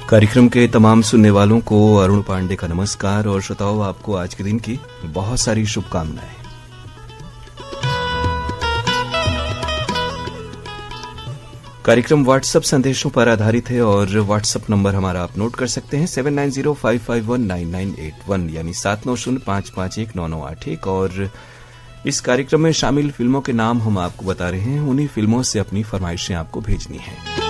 कार्यक्रम के तमाम सुनने वालों को अरुण पांडे का नमस्कार और श्रोताओं आपको आज के दिन की बहुत सारी शुभकामनाएं। कार्यक्रम व्हाट्सएप संदेशों पर आधारित है और व्हाट्सएप नंबर हमारा आप नोट कर सकते हैं 7905519981 यानी 7905519981 और इस कार्यक्रम में शामिल फिल्मों के नाम हम आपको बता रहे हैं। उन्हीं फिल्मों से अपनी फरमाइशें आपको भेजनी है।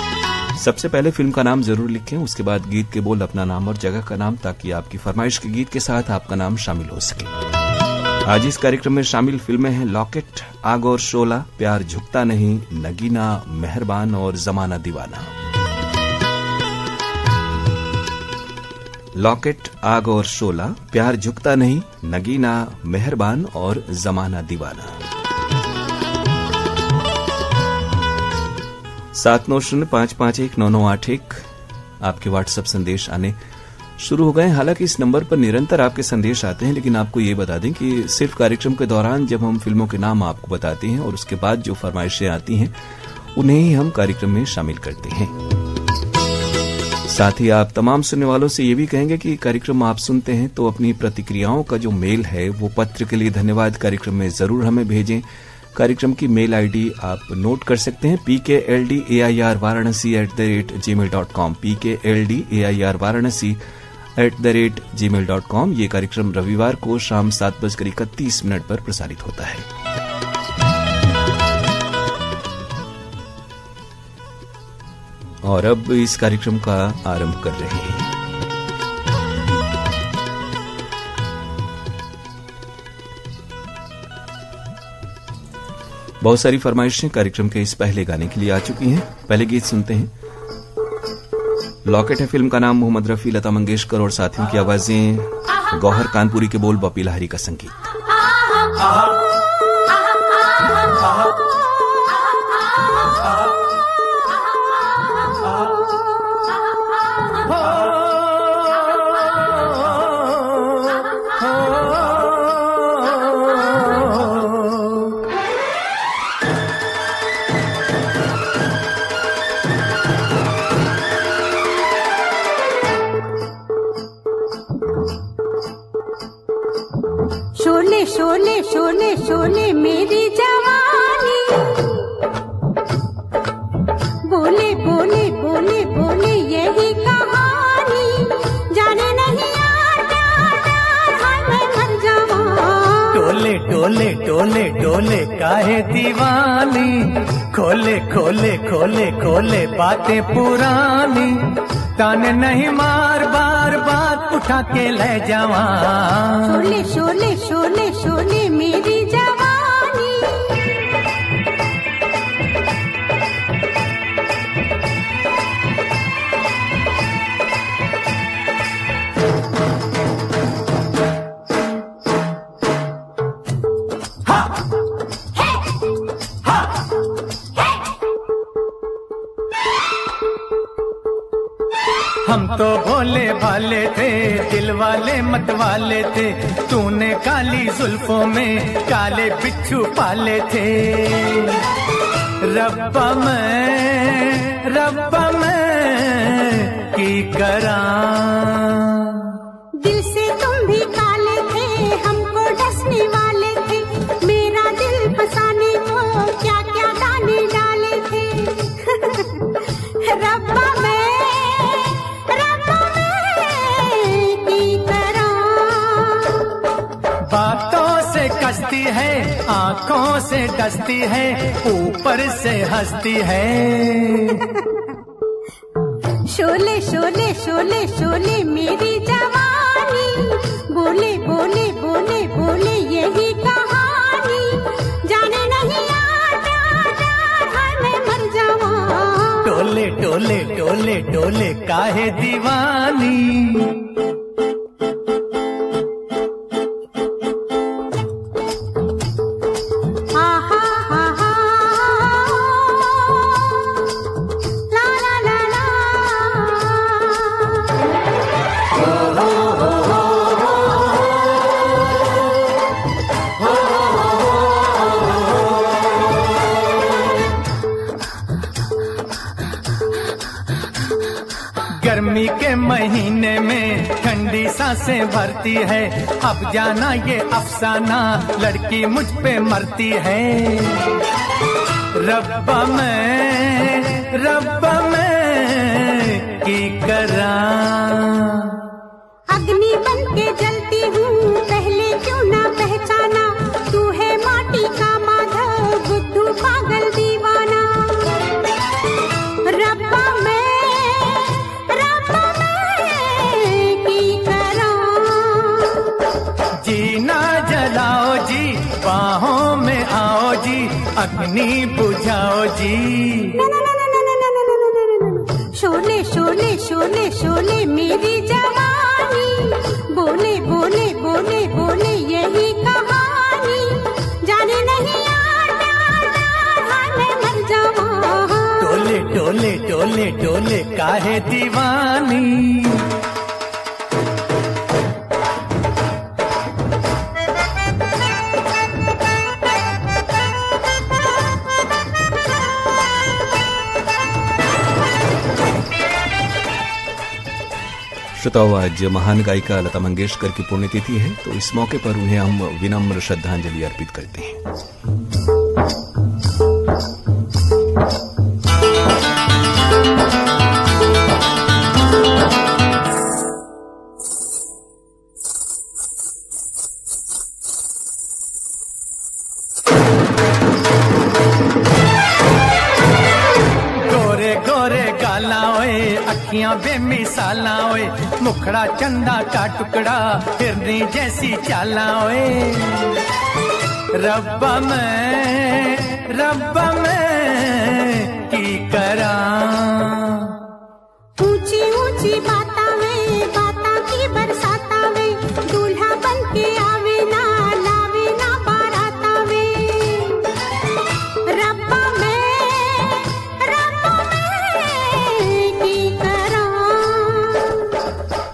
सबसे पहले फिल्म का नाम जरूर लिखें, उसके बाद गीत के बोल, अपना नाम और जगह का नाम, ताकि आपकी फरमाइश के गीत के साथ आपका नाम शामिल हो सके। आज इस कार्यक्रम में शामिल फिल्में हैं लॉकेट, आग और शोला, प्यार झुकता नहीं, नगीना, मेहरबान और जमाना दीवाना। लॉकेट, आग और शोला, प्यार झुकता नहीं, नगीना, मेहरबान और जमाना दीवाना। 7905519981 आपके व्हाट्सएप संदेश आने शुरू हो गए। हालांकि इस नंबर पर निरंतर आपके संदेश आते हैं, लेकिन आपको ये बता दें कि सिर्फ कार्यक्रम के दौरान जब हम फिल्मों के नाम आपको बताते हैं और उसके बाद जो फरमाइशें आती हैं उन्हें ही हम कार्यक्रम में शामिल करते हैं। साथ ही आप तमाम सुनने वालों से ये भी कहेंगे कि कार्यक्रम आप सुनते हैं तो अपनी प्रतिक्रियाओं का जो मेल है वो पत्र के लिए धन्यवाद कार्यक्रम में जरूर हमें भेजें। कार्यक्रम की मेल आईडी आप नोट कर सकते हैं pkldairvaranasi@gmail.com pkldairvaranasi@gmail.com। ये कार्यक्रम रविवार को शाम 7:31 पर प्रसारित होता है। और अब इस कार्यक्रम का आरंभ कर रहे हैं। बहुत सारी फरमाइशें कार्यक्रम के इस पहले गाने के लिए आ चुकी हैं। पहले गीत सुनते हैं। लॉकेट है फिल्म का नाम, मोहम्मद रफी, लता मंगेशकर और साथियों की आवाजें, गौहर कानपुरी के बोल, बपी लहारी का संगीत। शोले शोले शोले शोले मेरी जवानी, बोले बोले बोले बोले यही कहानी, जाने नहीं यार प्यार प्यार हाय मैं मर जाऊं। टोले टोले टोले टोले काहे दीवानी, खोले खोले खोले खोले बातें पुरानी, ताने नहीं मार बार बात उठा के ले जावा। शोले शोले शोले शोले मेरी जवानी। हम तो भोले भाले थे, दिल वाले मत वाले थे, तूने काली जुल्फों में काले बिच्छू पाले थे। रब्बा मैं की करा, दिल से तुम भी काले थे, हमको डसने वाले थे, मेरा दिल फसाने को क्या क्या गाने डाले थे। रब्बा मैं की करा। बातों से कसती है, आंखों से डसती है, ऊपर से हंसती है। शोले शोले शोले शोले मेरी जवानी, बोले बोले बोले बोले यही कहानी, जाने नहीं यार प्यार प्यार हाय मैं मर जाऊं। टोले टोले टोले टोले काहे दीवानी। गर्मी के महीने में ठंडी सांसें भरती है, अब जाना ये अफसाना लड़की मुझ पे मरती है। रब्बा मैं की करा, अग्नि बन के जलती हूँ पहले क्यों ना पहचाना, तू है माटी का माधव बुद्धू पागल दीवाना। रब्बा मैं की करा, जीना जलाओ जी बाहों में आओ जी, अग्नि बुझाओ जी। शोले शोले शोले शोले मेरी जवानी, बोले बोले बोले बोले यही कहानी, जाने नहीं यार प्यार प्यार हाय मैं मर जाऊं। टोले टोले टोले टोले काहे दीवानी। श्रोताओं, आज महान गायिका लता मंगेशकर की पुण्यतिथि है, तो इस मौके पर उन्हें हम विनम्र श्रद्धांजलि अर्पित करते हैं। गोरे गोरे गाला ओए, अखियां बेमिसाला ओए, मुखड़ा चंदा का टुकड़ा फिरनी जैसी चाला ओए। रब्बा मैं की करा, ऊंची ऊंची बाता वे बाता की बरसाता वे, दूल्हा बन के आवे ना लावे ना बाराता वे। रब्बा मैं की करा,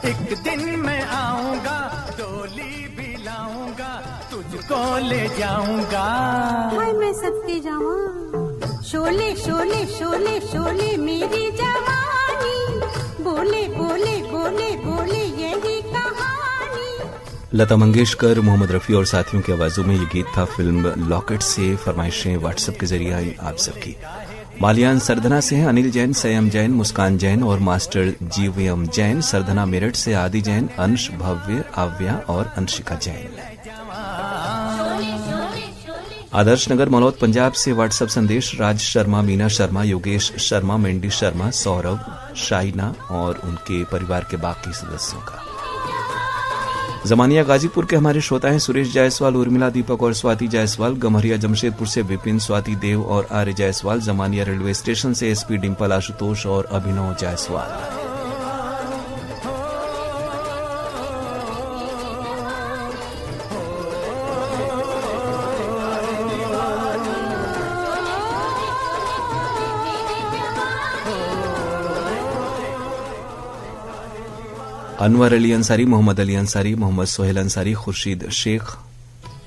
एक दिन मैं आऊंगा डोली भी लाऊंगा, तुझको ले जाऊंगा। हाय मैं सत्य जावा, शोले शोले शोले शोले मेरी जवानी, बोले बोले बोले बोले यही कहानी। लता मंगेशकर, मोहम्मद रफी और साथियों की आवाजों में ये गीत था फिल्म लॉकेट से। फरमाइशें व्हाट्सएप के जरिए आई आप सबकी। मालियान सरधना से हैं अनिल जैन, संयम जैन, मुस्कान जैन और मास्टर जीवीएम जैन। सरधना मेरठ से आदि जैन, अंश, भव्य, आव्या और अंशिका जैन। आदर्श नगर मलौद पंजाब से व्हाट्सएप संदेश राज शर्मा, मीना शर्मा, योगेश शर्मा, मेंडी शर्मा, सौरभ, शाइना और उनके परिवार के बाकी सदस्यों का। जमानिया गाजीपुर के हमारे श्रोता हैं सुरेश जायसवाल, उर्मिला, दीपक और स्वाति जायसवाल। गम्हरिया जमशेदपुर से विपिन, स्वाति देव और आर्य जायसवाल। जमानिया रेलवे स्टेशन से एसपी डिम्पल, आशुतोष और अभिनव जायसवाल। अनवर अली अंसारी, मोहम्मद अली अंसारी, मोहम्मद सोहेल अंसारी, खुर्शीद शेख,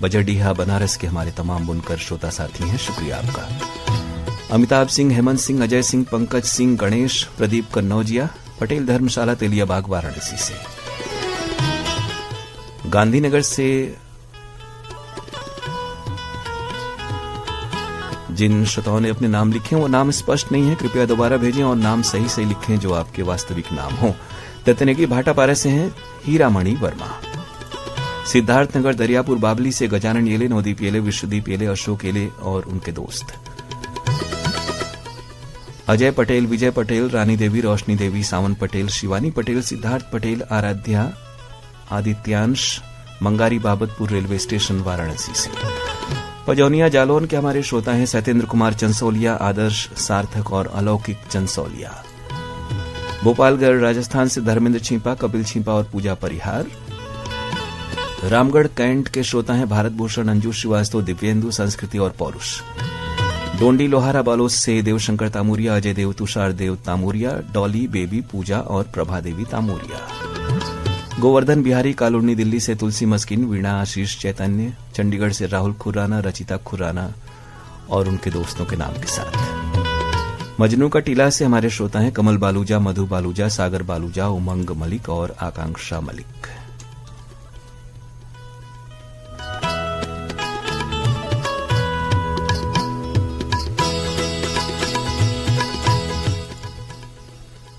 बजरडीहा बनारस के हमारे तमाम बुनकर श्रोता साथी हैं, शुक्रिया आपका। अमिताभ सिंह, हेमंत सिंह, अजय सिंह, पंकज सिंह, गणेश, प्रदीप कन्नौजिया, पटेल धर्मशाला तेलियाबाग वाराणसी से। गांधीनगर से जिन श्रोताओं ने अपने नाम लिखे वो नाम स्पष्ट नहीं है, कृपया दोबारा भेजें और नाम सही सही लिखें जो आपके वास्तविक नाम हो। ततनेगी भाटापारा से हैं हीरामणि वर्मा। सिद्धार्थनगर दरियापुर बाबली से गजानन येले, नवदीप येले, विश्वदीप येले, अशोक येले और उनके दोस्त। अजय पटेल, विजय पटेल, रानी देवी, रोशनी देवी, सावन पटेल, शिवानी पटेल, सिद्धार्थ पटेल, आराध्या, आदित्यांश, मंगारी बाबतपुर रेलवे स्टेशन वाराणसी से। पजौनिया जालौन के हमारे श्रोता हैं सत्येंद्र कुमार चंसोलिया, आदर्श, सार्थक और अलौकिक चंसोलिया। भोपालगढ़ राजस्थान से धर्मेंद्र छिंपा, कपिल छिंपा और पूजा परिहार। रामगढ़ कैंट के श्रोता हैं भारत भूषण, अंजू श्रीवास्तव, दिव्येंदु, संस्कृति और पौरुष। डोंडी लोहारा बालोद से देवशंकर तामूरिया, अजय देव, तुषार देव तामूरिया, डॉली, बेबी, पूजा और प्रभा देवी तामूरिया। गोवर्धन बिहारी कालोनी दिल्ली से तुलसी मस्किन, वीणा, आशीष, चैतन्य। चंडीगढ़ से राहुल खुराना, रचिता खुराना और उनके दोस्तों के नाम के साथ। मजनू का टीला से हमारे श्रोता हैं कमल बालूजा, मधु बालूजा, सागर बालूजा, उमंग मलिक और आकांक्षा मलिक।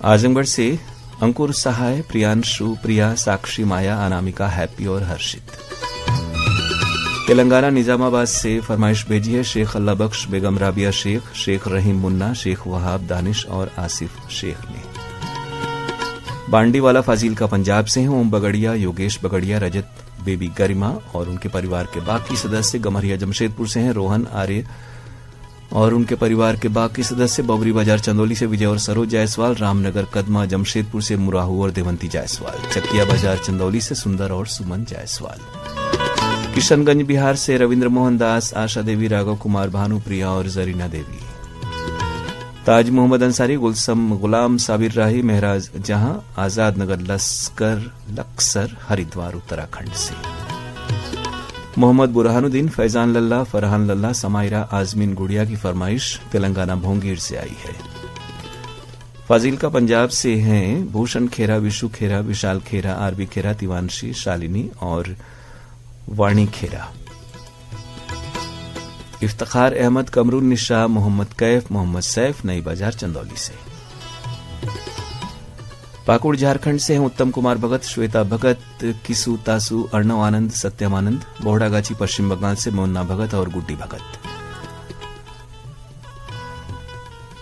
आजमगढ़ से अंकुर सहाय, प्रियांशु, प्रिया, साक्षी, माया, अनामिका, हैप्पी और हर्षित। तेलंगाना निजामाबाद से फरमाइश भेजी है शेख अल्लाह बख्श, बेगम राबिया शेख, शेख रहीम मुन्ना, शेख वहाब, दानिश और आसिफ शेख ने। बांडीवाला फाजिल का पंजाब से हैं ओम बगड़िया, योगेश बगड़िया, रजत, बेबी गरिमा और उनके परिवार के बाकी सदस्य। गमरिया जमशेदपुर से हैं रोहन आर्य और उनके परिवार के बाकी सदस्य। बबरी बाजार चंदौली से विजय और सरोज जायसवाल। रामनगर कदमा जमशेदपुर से मुराहू और देवंती जायसवाल। चकिया बाजार चंदौली से सुंदर और सुमन जायसवाल। किशनगंज बिहार से रविंद्र मोहन दास, आशा देवी, राघव कुमार, भानुप्रिया और जरीना देवी। ताज मोहम्मद अंसारी, गुलाम साबिर राही, महराज जहां, आजाद नगर लक्सर, हरिद्वार उत्तराखंड से। मोहम्मद बुरहानुद्दीन, फैजान लल्ला, फरहान लल्ला, समायरा आजमीन गुड़िया की फरमाइश तेलंगाना भोंगीर से आई है। फाजिल का पंजाब से हैं भूषण खेरा, विशु खेरा, विशाल खेरा, आरबी खेरा, तिवांशी, शालिनी और वाणी खेरा। इफ्तिखार अहमद, कमरुन निशा, मोहम्मद कैफ, मोहम्मद सैफ, नई बाजार चंदौली से। पाकुड़ झारखंड से हैं उत्तम कुमार भगत, श्वेता भगत, किसु तासु, अर्णव आनंद, सत्यम आनंद। बोहड़ागाछी पश्चिम बंगाल से मोन्ना भगत और गुड्डी भगत।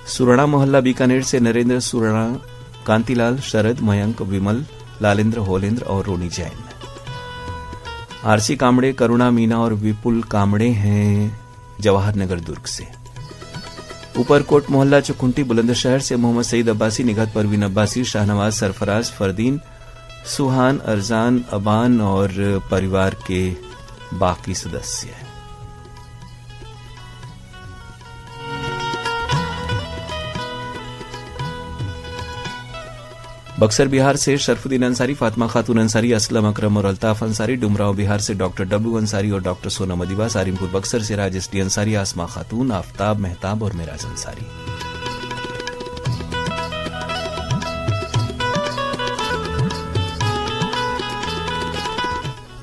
सुरणा मोहल्ला बीकानेर से नरेंद्र, सुरणा, कांतिलाल, शरद, मयंक, विमल, लालेंद्र, होलेंद्र और रोनी जैन। आरसी कामड़े, करुणा, मीना और विपुल कामड़े हैं जवाहर नगर दुर्ग से। ऊपरकोट मोहल्ला चुकुंटी बुलंदशहर से मोहम्मद सईद अब्बासी, निगहत परवीन अब्बासी, शाहनवाज, सरफराज, फरदीन, सुहान, अरजान, अबान और परिवार के बाकी सदस्य। बक्सर बिहार से शरफुद्दीन अंसारी, फातिमा खातून अंसारी, असलम अकरम और अल्ताफ अंसारी। डुमराव बिहार से डॉक्टर डब्लू अंसारी और डॉक्टर सोनम अदिबा। सारिमपुर बक्सर से राजेश डी अंसारी, आसमा खातून, आफ्ताब मेहताब और मिराज अंसारी।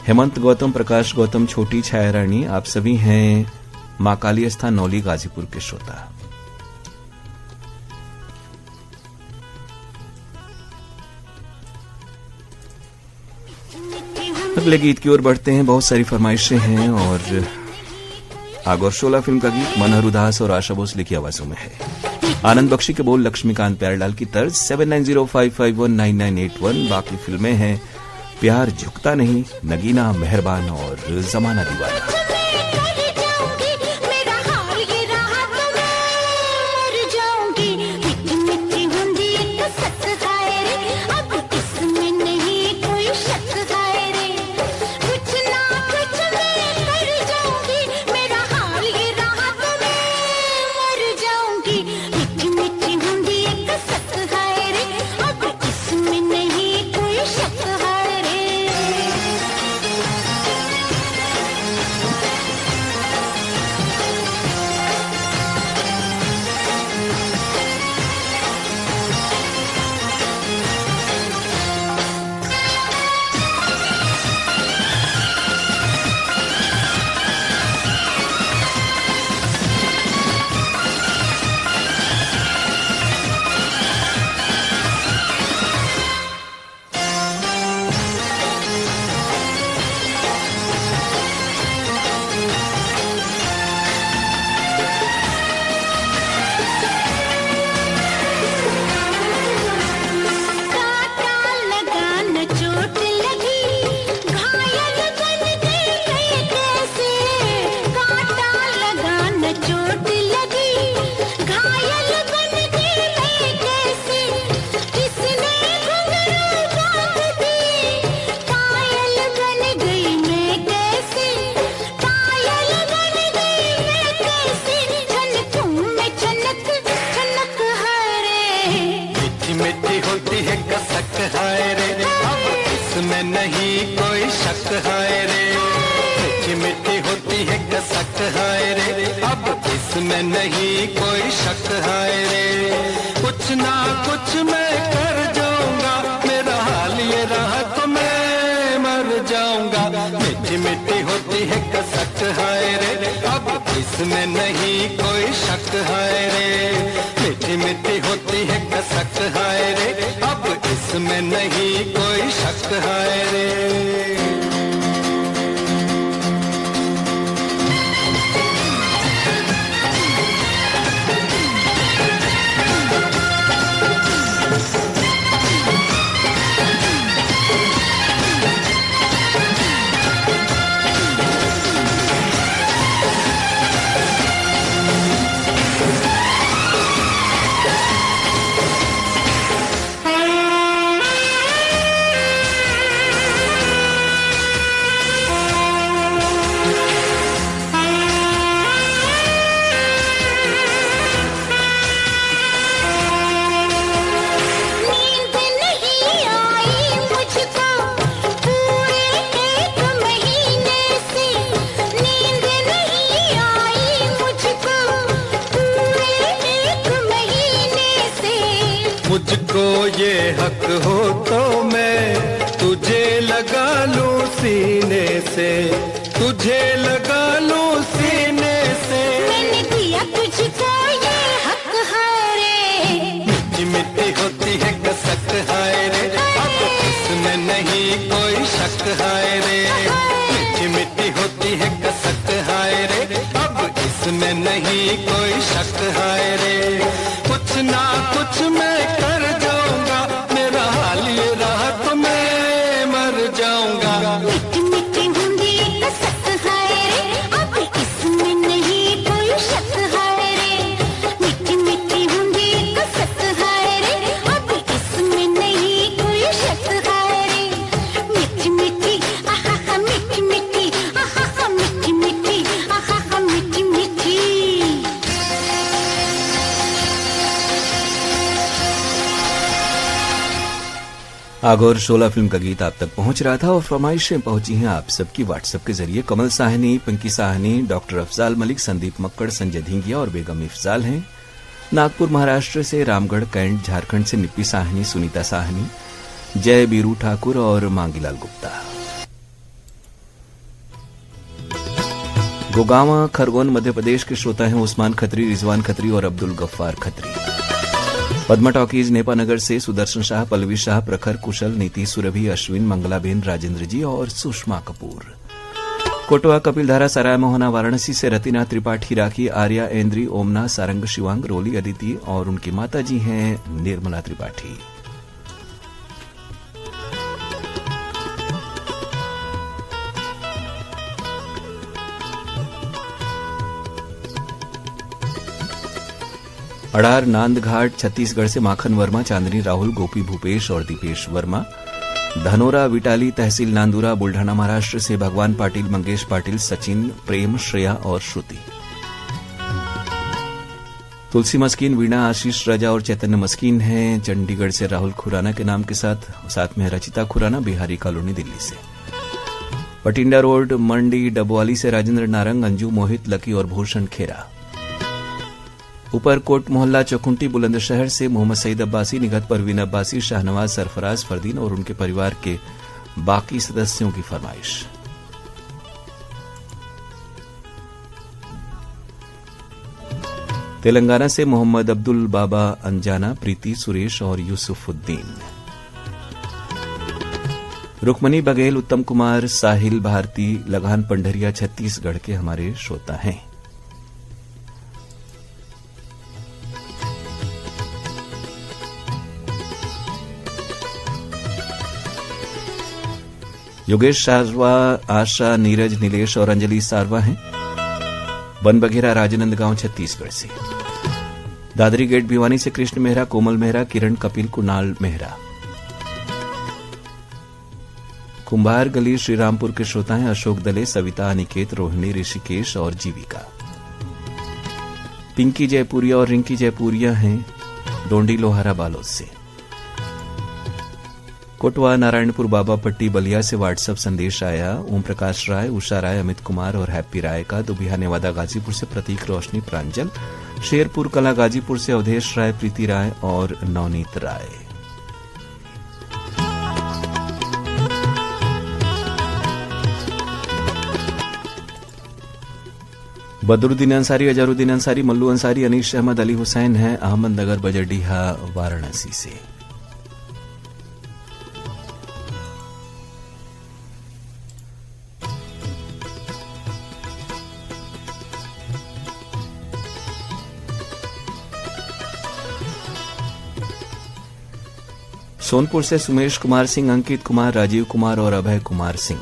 हेमंत गौतम, प्रकाश गौतम, छोटी छाया रानी, आप सभी हैं मां काली स्थान नौली गाजीपुर के श्रोता। अगले गीत की ओर बढ़ते हैं। बहुत सारी फरमाइशें हैं और आगोर शोला फिल्म का गीत मनोहर उदास और आशा भोसले की आवाजों में है। आनंद बख्शी के बोल, लक्ष्मीकांत प्यारेलाल की तर्ज। 7905519981। बाकी फिल्में हैं प्यार झुकता नहीं, नगीना, मेहरबान और जमाना दीवाना। कुछ ना कुछ मैं कर जाऊंगा, मेरा हाल ये रहा तो मैं मर जाऊंगा। मीठी मीठी होती है कसक हाय रे, अब इसमें नहीं कोई शक हाय रे। मीठी मीठी होती है कसक हाय रे, अब इसमें नहीं कोई शक हाय रे। मुझको ये हक हो तो मैं तुझे लगा लूं सीने से, तुझे लगा लूं सीने से। मैंने दिया तुझको ये हक है रे। मीठी मीठी होती है कसक हाय रे, अब इसमें नहीं कोई शक हाय रे। मीठी मीठी होती है कसक हाय रे, अब इसमें नहीं कोई शक हाय रे। कुछ ना कुछ मैं कर जाऊंगा, मेरा हाल ये रहा तो मैं मर जाऊंगा। मीठी मीठी बूंदी कसक है रे, अब इसमें नहीं कोई शक है रे। मीठी मीठी बूंदी कसक है रे, अब इसमें नहीं कोई शक है रे। मीठी मीठी आहा मीठी मीठी आहा मीठी मीठी आहा मीठी मीठी। आगोर शोला फिल्म का गीत आप तक पहुंच रहा था और फरमाइशें पहुंची हैं आप सबकी व्हाट्सएप के जरिए। कमल साहनी, पिंकी साहनी, डॉक्टर अफजाल मलिक, संदीप मक्कड़, संजय धिंगिया और बेगम इफ्जाल हैं। नागपुर महाराष्ट्र से, रामगढ़ कैंट झारखंड से निप्पी साहनी, सुनीता साहनी, जय बीरू ठाकुर और मांगीलाल गुप्ता। गोगावा खरगोन मध्य प्रदेश के श्रोता हैं उस्मान खत्री, रिजवान खत्री और अब्दुल गफ्फार खत्री। पद्मा टॉकीज नेपानगर से सुदर्शन शाह, पल्लवी शाह, प्रखर, कुशल, नीति, सुरभि, अश्विन, मंगलाबेन, राजेंद्र जी और सुषमा कपूर। कोटवा कपिलधारा, सराय मोहना वाराणसी से रतिना त्रिपाठी, राखी, आर्या, ऐन्द्री, ओमना, सारंग, शिवांग, रोली, अदिति और उनकी माता जी हैं निर्मला त्रिपाठी। अड़ार नांदघाट छत्तीसगढ़ से माखन वर्मा, चांदनी राहुल, गोपी भूपेश और दीपेश वर्मा। धनोरा विटाली तहसील नांदुरा, बुल्ढाना महाराष्ट्र से भगवान पाटिल, मंगेश पाटिल, सचिन, प्रेम, श्रेया और श्रुति। तुलसी मस्कीन, वीणा, आशीष, रजा और चैतन्य मस्कीन हैं चंडीगढ़ से राहुल खुराना के नाम के साथ में रचिता खुराना, बिहारी कॉलोनी दिल्ली से। पटिंडा रोड मंडी डबवाली से राजेंद्र नारंग, अंजू, मोहित, लकी और भूषण खेरा। ऊपरकोट मोहल्ला चौखुंटी बुलंदशहर से मोहम्मद सईद अब्बासी, निगत परवीन अब्बासी, शाहनवाज, सरफराज, फरदीन और उनके परिवार के बाकी सदस्यों की फरमाइश। तेलंगाना से मोहम्मद अब्दुल बाबा अंजाना, प्रीति, सुरेश और यूसुफुद्दीन। रुक्मणी बघेल, उत्तम कुमार, साहिल भारती, लगान पंडरिया छत्तीसगढ़ के हमारे श्रोता हैं। योगेश सारवा, आशा, नीरज, नीलेश और अंजलि सारवा हैं बन बघेरा, राजनंदगांव छत्तीसगढ़ से। दादरी गेट भिवानी से कृष्ण मेहरा, कोमल मेहरा, किरण, कपिल, कुणाल मेहरा। कुंभार गली श्रीरामपुर के श्रोता हैं अशोक दले, सविता, अनिकेत, रोहिणी, ऋषिकेश और जीविका। पिंकी जयपुरिया और रिंकी जयपुरिया हैं डोंडी लोहारा बालोद से। कोटवा नारायणपुर बाबा पट्टी बलिया से व्हाट्सएप संदेश आया। ओम प्रकाश राय, उषा राय, अमित कुमार और हैप्पी राय का। दुबिया नेवादा गाजीपुर से प्रतीक, रोशनी, प्रांजल, शेरपुर कला गाजीपुर से अवधेश राय, प्रीति राय और नवनीत राय। बदरुद्दीन अंसारी, अजहरुद्दीन अंसारी, मल्लू अंसारी, अनीश अहमद, अली हुसैन हैं अहमदनगर बजडीहा वाराणसी से। सोनपुर से सुमेश कुमार सिंह, अंकित कुमार, राजीव कुमार और अभय कुमार सिंह।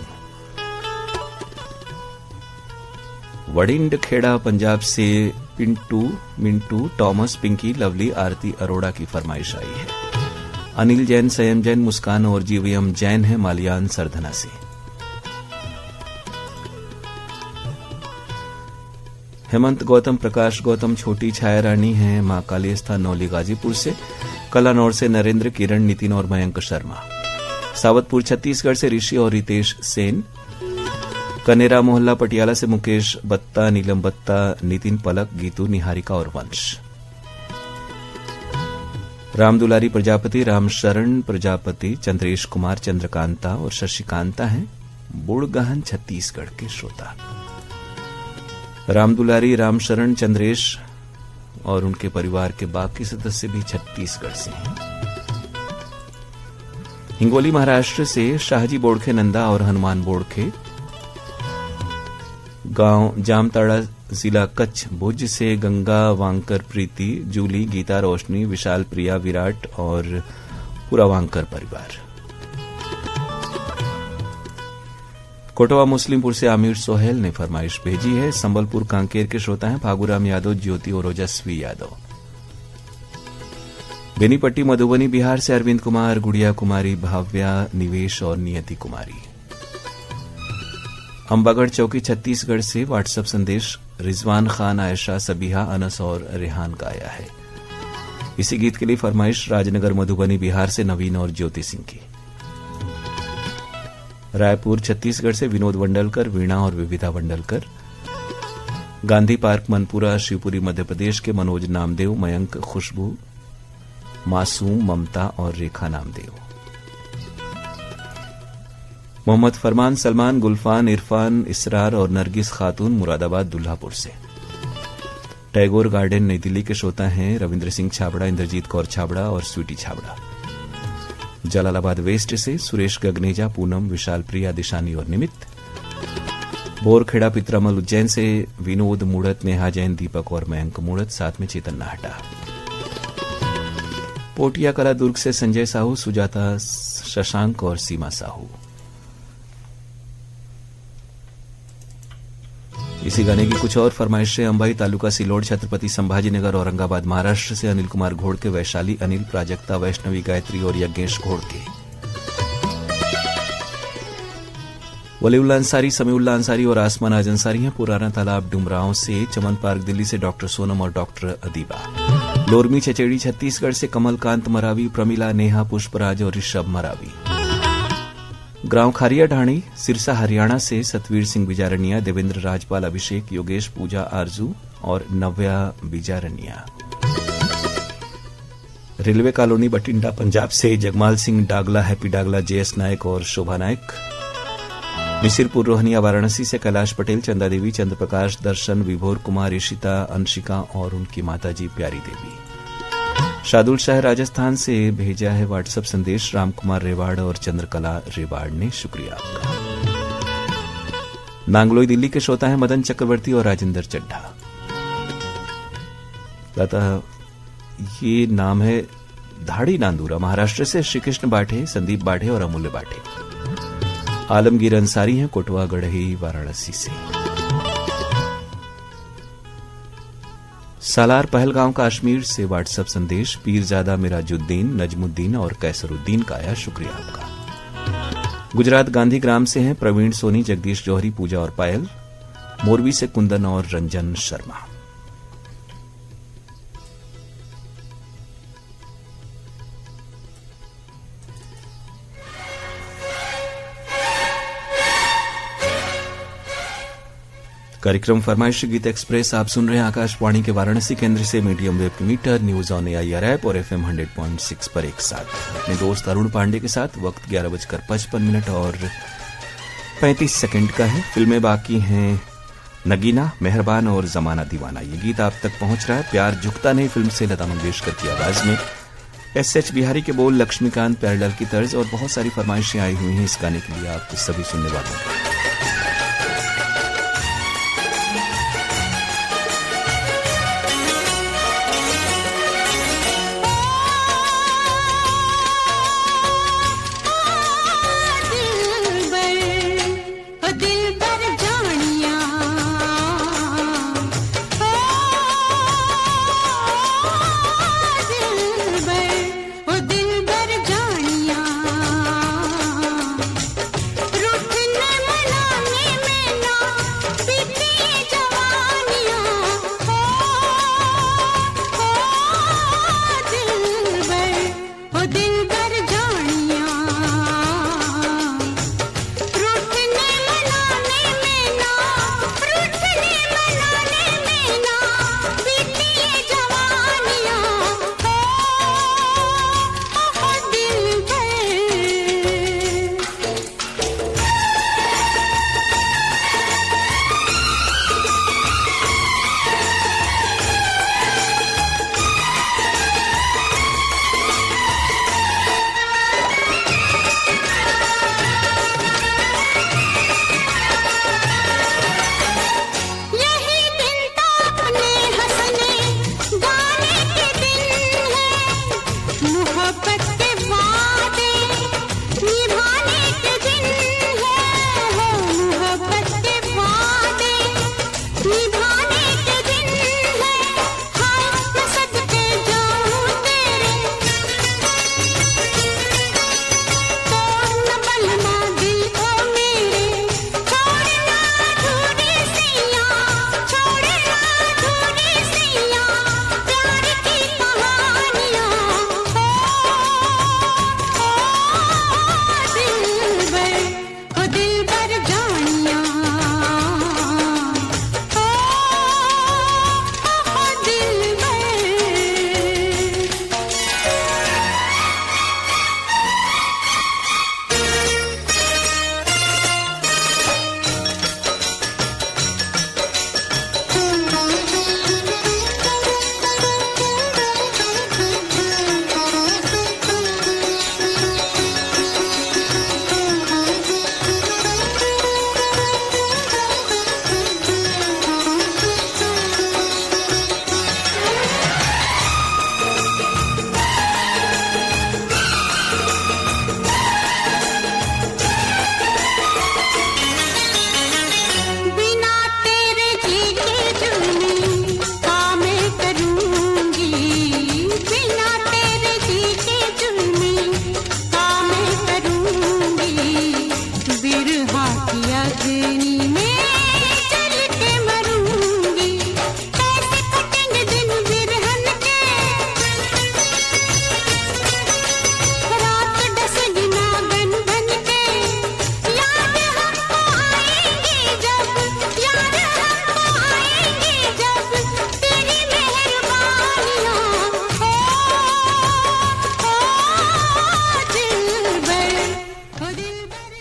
वडिंड खेड़ा पंजाब से मिंटू, टॉमस, पिंकी, लवली, आरती अरोड़ा की फरमाइश आई है। अनिल जैन, संयम जैन, मुस्कान और जीवीएम जैन है मालियान सरधना से। हेमंत गौतम, प्रकाश गौतम, छोटी छाया रानी है मां काली स्थान नौली गाजीपुर से। कलानौर से नरेंद्र, किरण, नितिन और मयंक शर्मा। सावतपुर छत्तीसगढ़ से ऋषि और रितेश सेन। कनेरा मोहल्ला पटियाला से मुकेश बत्ता, नीलम बत्ता, नितिन पलक, गीतू, निहारिका और वंश। रामदुलारी प्रजापति, रामशरण प्रजापति, चंद्रेश कुमार, चंद्रकांता और शशिकांता हैं बुड़गहन छत्तीसगढ़ के श्रोता। रामदुलारी, रामशरण, चंद्रेश और उनके परिवार के बाकी सदस्य भी छत्तीसगढ़ से हैं। हिंगोली महाराष्ट्र से शाहजी बोड़खे, नंदा और हनुमान बोड़खे। गांव जामताड़ा, जिला कच्छ, भुज से गंगा वांकर, प्रीति, जूली, गीता, रोशनी, विशाल, प्रिया, विराट और पूरा वांकर परिवार। कोटवा मुस्लिमपुर से आमिर सोहेल ने फरमाइश भेजी है। संबलपुर कांकेर के श्रोता हैं फागुराम यादव, ज्योति और ओजस्वी यादव। बेनीपट्टी मधुबनी बिहार से अरविंद कुमार, गुड़िया कुमारी, भाव्या, निवेश और नियति कुमारी। अंबागढ़ चौकी छत्तीसगढ़ से व्हाट्सएप संदेश रिजवान खान, आयशा, सबिहा, अनस और रेहान का आया है। इसी गीत के लिए फरमाइश राजनगर मधुबनी बिहार से नवीन और ज्योति सिंह की। रायपुर छत्तीसगढ़ से विनोद वंडलकर, वीणा और विविधा वंडलकर। गांधी पार्क मनपुरा शिवपुरी मध्य प्रदेश के मनोज नामदेव, मयंक, खुशबू, मासूम, ममता और रेखा नामदेव। मोहम्मद फरमान, सलमान, गुलफान, इरफान, इसरार और नरगिस खातून मुरादाबाद दुल्हापुर से। टैगोर गार्डन नई दिल्ली के श्रोता हैं रविंद्र सिंह छाबड़ा, इंद्रजीत कौर छाबड़ा और स्वीटी छाबड़ा। जलालाबाद वेस्ट से सुरेश गगनेजा, पूनम, विशाल, प्रिया, दिशानी और निमित। बोरखेड़ा पित्रामल उज्जैन से विनोद मूढ़त, नेहा जैन, दीपक और मयंक मूढ़त, साथ में चेतन नाहटा। पोटिया कला दुर्ग से संजय साहू, सुजाता, शशांक और सीमा साहू। इसी गाने की कुछ और फरमाइशें अंबाई तालुका सिलोड, छत्रपति संभाजीनगर, औरंगाबाद महाराष्ट्र से अनिल कुमार घोड़के, वैशाली अनिल, प्राजक्ता, वैष्णवी, गायत्री और यज्ञेश घोड़के। वलीउल्लाह अंसारी, समीउल्लाह अंसारी और आसमान आज अंसारी हैं पुराना तालाब डुमरांव से। चमन पार्क दिल्ली से डॉक्टर सोनम और डॉक्टर अदीबा। लोरमी चचेड़ी छत्तीसगढ़ से कमलकांत मरावी, प्रमिला, नेहा, पुष्पराज और ऋषभ मरावी। ग्राम खारिया ढाणी सिरसा हरियाणा से सतवीर सिंह बिजारनिया, देवेंद्र, राजपाल, अभिषेक, योगेश, पूजा, आरजू और नव्या बिजारनिया। रेलवे कॉलोनी बठिंडा पंजाब से जगमाल सिंह डागला, हैप्पी डागला, जेएस नायक और शोभा नायक। मिसिरपुर रोहनिया वाराणसी से कैलाश पटेल, चंदा देवी, चंद्रप्रकाश, दर्शन, विभोर कुमार, ईशिता, अंशिका और उनकी माताजी प्यारी देवी। शादुल शाह राजस्थान से भेजा है व्हाट्सएप संदेश राम कुमार रेवाड़ और चंद्रकला रेवाड़ ने, शुक्रिया आपका। नांगलोई दिल्ली के श्रोता है मदन चक्रवर्ती और राजेंद्र चड्ढा। ये नाम है धाड़ी नांदूरा महाराष्ट्र से श्रीकृष्ण बाठे, संदीप बाठे और अमूल्य बाठे। आलमगीर अंसारी हैं कोटवा गढ़ई वाराणसी से। सालार पहलगांव कश्मीर से व्हाट्सएप संदेश पीरजादा मिराजुद्दीन, नजमुद्दीन और कैसरुद्दीन का आया, शुक्रिया आपका। गुजरात गांधी ग्राम से हैं प्रवीण सोनी, जगदीश जौहरी, पूजा और पायल। मोरबी से कुंदन और रंजन शर्मा। कार्यक्रम फरमाइशी गीत एक्सप्रेस आप सुन रहे हैं आकाशवाणी के वाराणसी केंद्र से मीडियम वेव के metre news on AIR app और FM 100.6 पर एक साथ अपने दोस्त अरुण पांडे के साथ। वक्त 11:55 और 35 सेकंड का है। फिल्में बाकी हैं नगीना, मेहरबान और जमाना दीवाना। ये गीत आप तक पहुंच रहा है प्यार झुकता नहीं फिल्म से लता मंगेशकर की आवाज में। SH बिहारी के बोल, लक्ष्मीकांत प्यारेलाल की तर्ज और बहुत सारी फरमाइशें आई हुई हैं इस गाने के लिए आप सभी सुनने वालों को।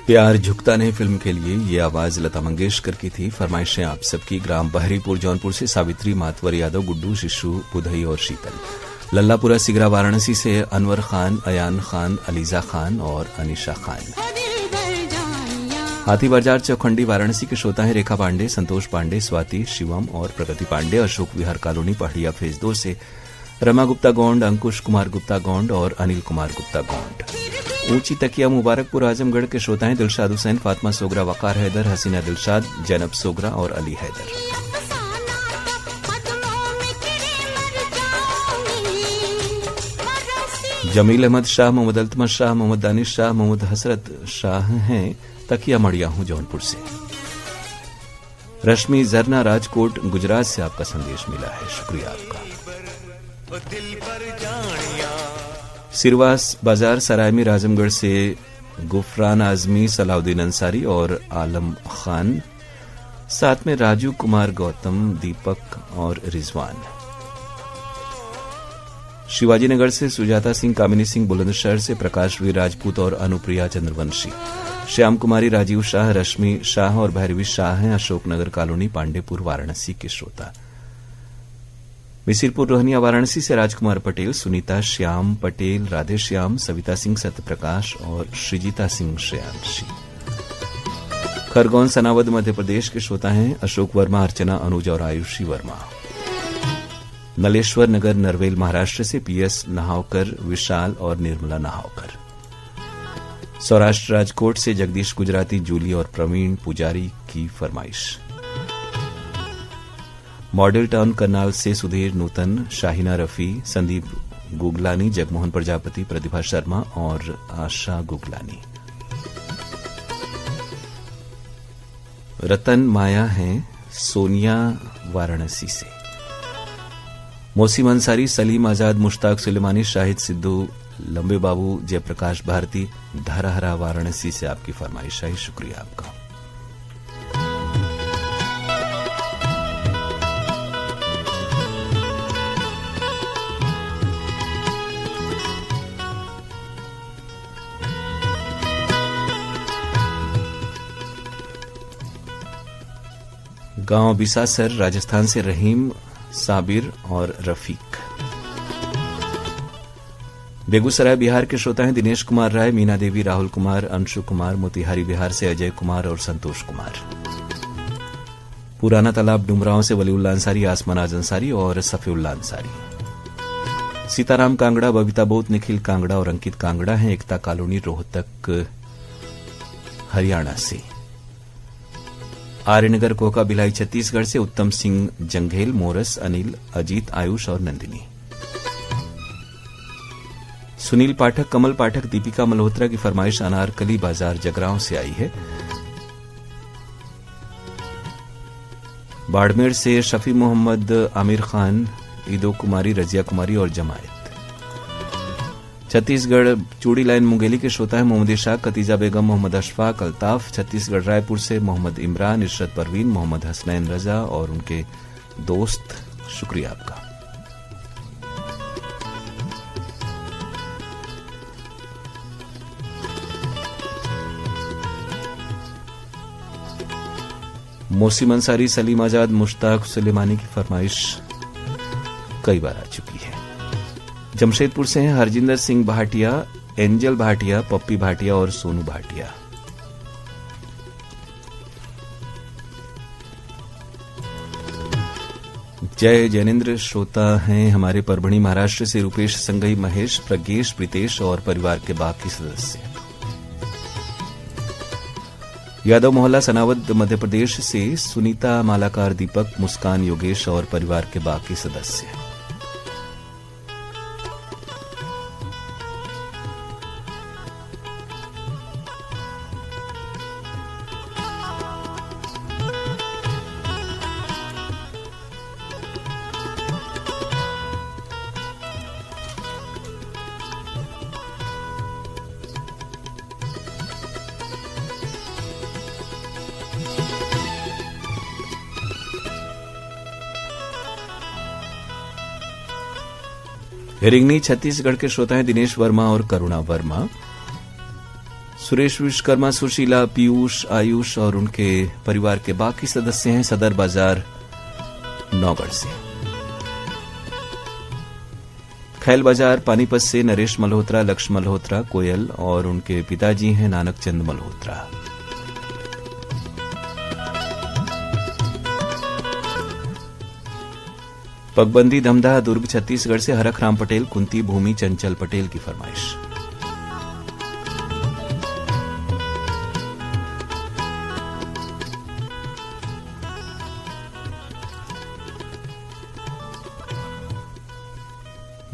प्यार झुकता नहीं फिल्म के लिए ये आवाज लता मंगेशकर की थी। फरमाइशें आप सबकी ग्राम बहरीपुर जौनपुर से सावित्री, मातवर यादव, गुड्डू, शिशु, बुधई और शीतल। लल्लापुरा सिगरा वाराणसी से अनवर खान, अयान खान, अलीजा खान और अनिशा खान। हाथी बाजार चौखंडी वाराणसी के श्रोता हैं रेखा पांडे, संतोष पांडे, स्वाति, शिवम और प्रगति पांडे। अशोक विहार कॉलोनी पहाड़िया फेज 2 से रमा गुप्ता गोंड, अंकुश कुमार गुप्ता गोंड और अनिल कुमार गुप्ता गोंड। ऊंची तकिया मुबारकपुर आजमगढ़ के श्रोता हैं दिलशाद हुसैन, फातिमा सोगरा, वकार हैदर, हसीना दिलशाद, जैनब सोगरा और अली हैदर। जमील अहमद शाह, मोहम्मद अल्तमत शाह, मोहम्मद दानिश शाह, मोहम्मद हसरत शाह हैं तकिया मड़िया हूं जौनपुर से। रश्मि जरना राजकोट गुजरात से आपका संदेश मिला है, शुक्रिया आपका। सिरवास बाजार सरायमी आजमगढ़ से गुफरान आजमी, सलाउद्दीन अंसारी और आलम खान। साथ में राजू कुमार गौतम, दीपक और रिजवान। शिवाजी नगर से सुजाता सिंह, कामिनी सिंह बुलंदशहर से, प्रकाशवीर राजपूत और अनुप्रिया चंद्रवंशी, श्याम कुमारी, राजीव शाह, रश्मि शाह और भैरवी शाह हैं अशोकनगर कॉलोनी, पांडेपुर, वाराणसी के श्रोता। मिसिरपुर रोहनिया वाराणसी से राजकुमार पटेल, सुनीता श्याम पटेल, राधे श्याम, सविता सिंह, सत्यप्रकाश और श्रीजिता सिंह श्रेयांशी। खरगोन सनावद मध्य प्रदेश के श्रोता हैं अशोक वर्मा, अर्चना, अनुज और आयुषी वर्मा। नलेश्वर नगर नरवेल महाराष्ट्र से पीएस नहावकर, विशाल और निर्मला नहावकर। सौराष्ट्र राजकोट से जगदीश गुजराती, जूली और प्रवीण पुजारी की फरमाइश। मॉडल टाउन करनाल से सुधीर नूतन, शाहिना रफी, संदीप गुगलानी, जगमोहन प्रजापति, प्रतिभा शर्मा और आशा गुगलानी। रतन माया हैं सोनिया वाराणसी से। मोसीम अंसारी, सलीम आजाद, मुश्ताक सुलेमानी, शाहिद सिद्धू, लंबे बाबू, जयप्रकाश भारती, धराहरा वाराणसी से आपकी फरमाइश आई। शुक्रिया आपका। गांव बिसासर राजस्थान से रहीम, साबिर और रफीक। बेगूसराय बिहार के श्रोता हैं दिनेश कुमार राय, मीना देवी, राहुल कुमार, अंशु कुमार। मोतिहारी बिहार से अजय कुमार और संतोष कुमार। पुराना तालाब डुमरांव से वलीउल्लाह अंसारी, आसमान आज अंसारी और सफीउल्लाह अंसारी। सीताराम कांगड़ा, बबीता बोत, निखिल कांगड़ा और अंकित कांगड़ा हैं एकता कॉलोनी, रोहतक, हरियाणा से। आर्यनगर कोका भिलाई छत्तीसगढ़ से उत्तम सिंह जंघेल, मोरस, अनिल, अजीत, आयुष और नंदिनी। सुनील पाठक, कमल पाठक, दीपिका मल्होत्रा की फरमाइश अनारकली बाजार जगरांव से आई है। बाड़मेर से शफी मोहम्मद, आमिर खान, ईदो कुमारी, रजिया कुमारी और जमायत। छत्तीसगढ़ चूड़ी लाइन मुंगेली के श्रोता है मोहम्मद इशाक, कतीजा बेगम, मोहम्मद अशफाक, अल्ताफ। छत्तीसगढ़ रायपुर से मोहम्मद इमरान, इशरत परवीन, मोहम्मद हसनैन रजा और उनके दोस्त। शुक्रिया आपका। मोसीम अंसारी, सलीम आजाद, मुश्ताक सुलेमानी की फरमाइश कई बार आ चुकी है। जमशेदपुर से हैं हरजिंदर सिंह भाटिया, एंजल भाटिया, पप्पी भाटिया और सोनू भाटिया। जय जैनेन्द्र श्रोता हैं हमारे परभणी महाराष्ट्र से रूपेश संगई, महेश, प्रज्ञेश, प्रीतेश और परिवार के बाकी सदस्य। यादव मोहल्ला सनावद मध्य प्रदेश से सुनीता, मालाकार, दीपक, मुस्कान, योगेश और परिवार के बाकी सदस्य। हिरिंगनी छत्तीसगढ़ के श्रोता हैं दिनेश वर्मा और करुणा वर्मा। सुरेश विश्वकर्मा, सुशीला, पीयूष, आयुष और उनके परिवार के बाकी सदस्य हैं सदर बाजार नौगढ़ से। खैल बाजार पानीपत से नरेश मल्होत्रा, लक्ष्य मल्होत्रा, कोयल और उनके पिताजी हैं नानक चंद मल्होत्रा। पगबंदी धमदाह दुर्ग छत्तीसगढ़ से हरख राम पटेल, कुंती, भूमि, चंचल पटेल की फरमाइश।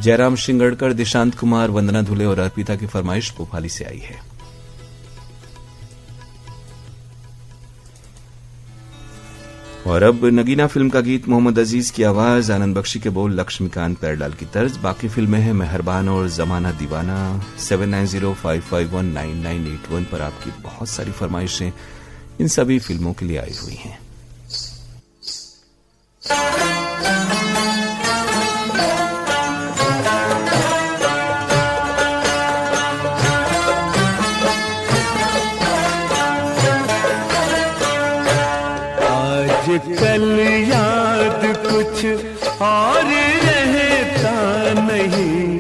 जयराम शिंगड़कर, दिशांत कुमार, वंदना धुले और अर्पिता की फरमाइश भोपाली से आई है। और अब नगीना फिल्म का गीत, मोहम्मद अजीज की आवाज, आनंद बख्शी के बोल, लक्ष्मीकांत पैरडाल की तर्ज। बाकी फिल्में हैं मेहरबान और जमाना दीवाना। 7905519981 पर आपकी बहुत सारी फरमाइशें इन सभी फिल्मों के लिए आई हुई हैं। कुछ और रहता नहीं,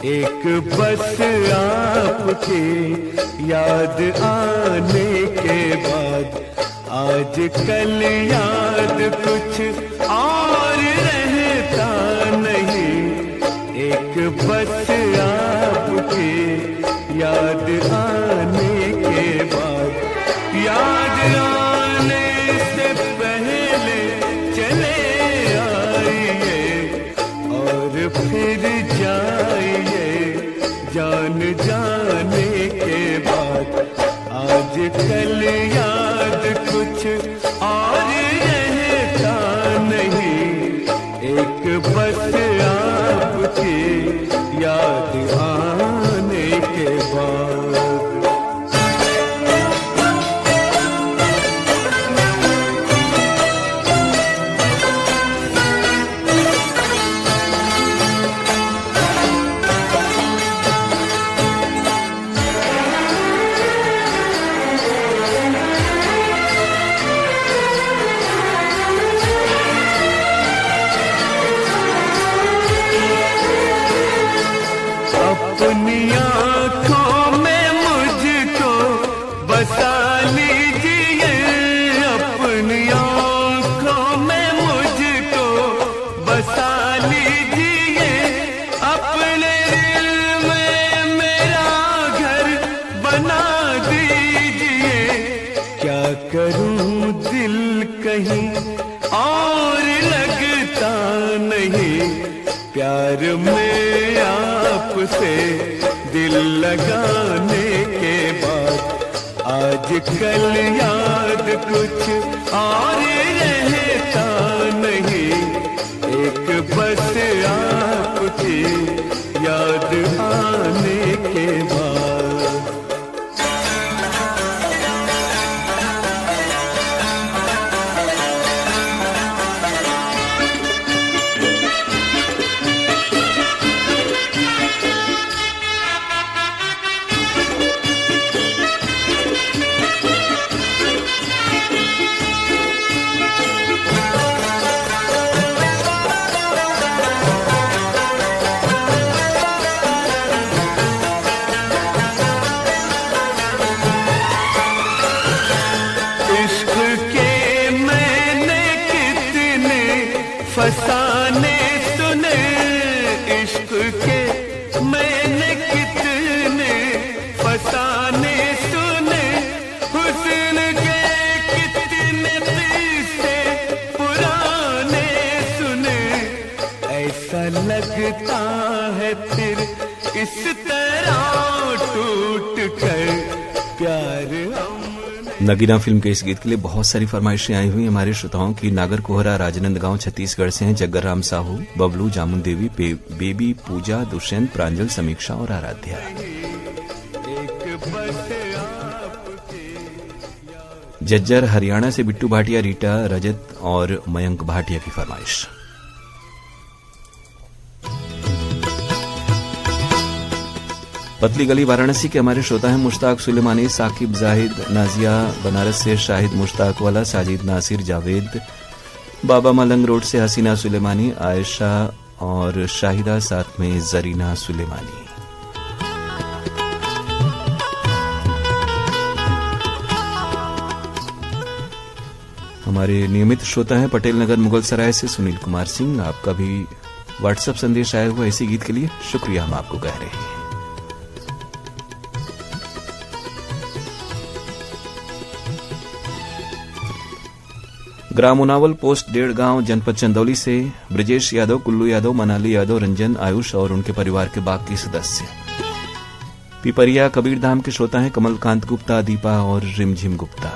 एक बस आपके याद आने के बाद, आज कल याद कुछ और रहता नहीं, एक बस आपके याद आने के बाद, याद आने से पहले चले आइए और फिर जाइए जान जाने के बाद, आज कल याद कुछ और रहता नहीं, एक बस आपकी याद आने के बाद। अपनी आँखों में मुझको बसा लीजिए, अपनी आँखों में मुझको बसा लीजिए, अपने दिल में मेरा घर बना दीजिए, क्या करूं दिल कहीं और लगता नहीं, प्यार में आपसे दिल लगाने के बाद, आज कल याद कुछ और रहता नहीं, एक बस आपकी याद आने के बाद। फसाने सुने इश्क के मैंने कितने फसाने सुने, हुस्न के कितने किस्से पुराने सुने, ऐसा लगता है फिर इस तरह टूट कर प्यार हम। नगीना फिल्म के इस गीत के लिए बहुत सारी फरमाइशें आई हुई हमारे श्रोताओं की। नागर कोहरा राजनंदगांव छत्तीसगढ़ से हैं, जग्गर राम साहू, बबलू, जामुन देवी, बेबी, पूजा, दुष्यंत, प्रांजल, समीक्षा और आराध्या। जज्जर हरियाणा से बिट्टू भाटिया, रीटा, रजत और मयंक भाटिया की फरमाइश। पतली गली वाराणसी के हमारे श्रोता हैं मुश्ताक सुलेमानी, साकिब जाहिद, नाजिया बनारस से शाहिद मुश्ताक वाला, साजिद नासिर, जावेद, बाबा मलंग रोड से हसीना सुलेमानी, आयशा और शाहिदा, साथ में जरीना सुलेमानी। हमारे नियमित श्रोता हैं पटेल नगर मुगल सराय से सुनील कुमार सिंह। आपका भी व्हाट्सएप संदेश आया हुआ इसी गीत के लिए, शुक्रिया हम आपको कह रहे हैं। ग्राम उनावल पोस्ट 1.5 गांव जनपद चंदौली से ब्रजेश यादव, कुल्लू यादव, मनाली यादव, रंजन, आयुष और उनके परिवार के बाकी सदस्य। पिपरिया कबीरधाम के श्रोता हैं कमलकांत गुप्ता, दीपा और रिमझिम गुप्ता।